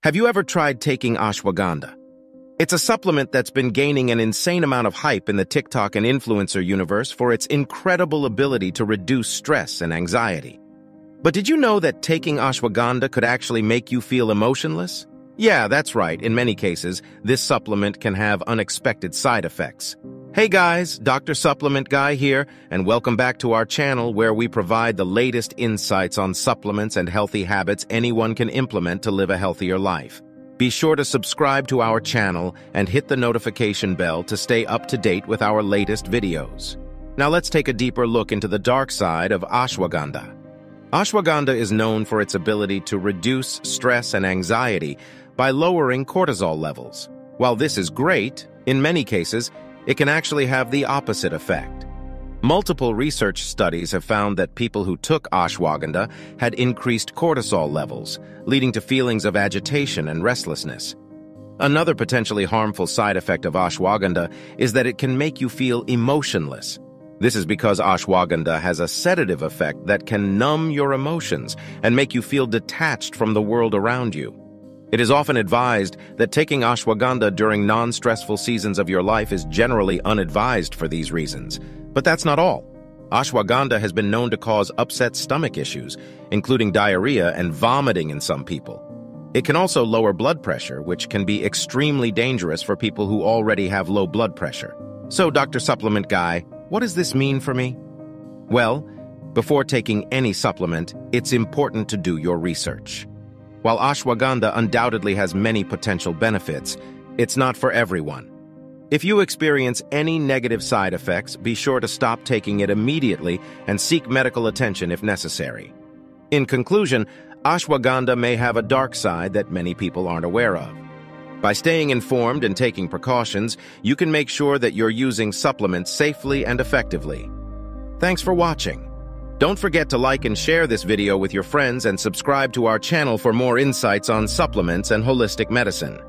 Have you ever tried taking ashwagandha? It's a supplement that's been gaining an insane amount of hype in the TikTok and influencer universe for its incredible ability to reduce stress and anxiety. But did you know that taking ashwagandha could actually make you feel emotionless? Yeah, that's right. In many cases, this supplement can have unexpected side effects. Hey guys, Dr. Supplement Guy here, and welcome back to our channel where we provide the latest insights on supplements and healthy habits anyone can implement to live a healthier life. Be sure to subscribe to our channel and hit the notification bell to stay up to date with our latest videos. Now let's take a deeper look into the dark side of ashwagandha. Ashwagandha is known for its ability to reduce stress and anxiety by lowering cortisol levels. While this is great, in many cases, it can actually have the opposite effect. Multiple research studies have found that people who took ashwagandha had increased cortisol levels, leading to feelings of agitation and restlessness. Another potentially harmful side effect of ashwagandha is that it can make you feel emotionless. This is because ashwagandha has a sedative effect that can numb your emotions and make you feel detached from the world around you. It is often advised that taking ashwagandha during non-stressful seasons of your life is generally unadvised for these reasons. But that's not all. Ashwagandha has been known to cause upset stomach issues, including diarrhea and vomiting in some people. It can also lower blood pressure, which can be extremely dangerous for people who already have low blood pressure. So, Dr. Supplement Guy, what does this mean for me? Well, before taking any supplement, it's important to do your research. While ashwagandha undoubtedly has many potential benefits, it's not for everyone. If you experience any negative side effects, be sure to stop taking it immediately and seek medical attention if necessary. In conclusion, ashwagandha may have a dark side that many people aren't aware of. By staying informed and taking precautions, you can make sure that you're using supplements safely and effectively. Thanks for watching. Don't forget to like and share this video with your friends and subscribe to our channel for more insights on supplements and holistic medicine.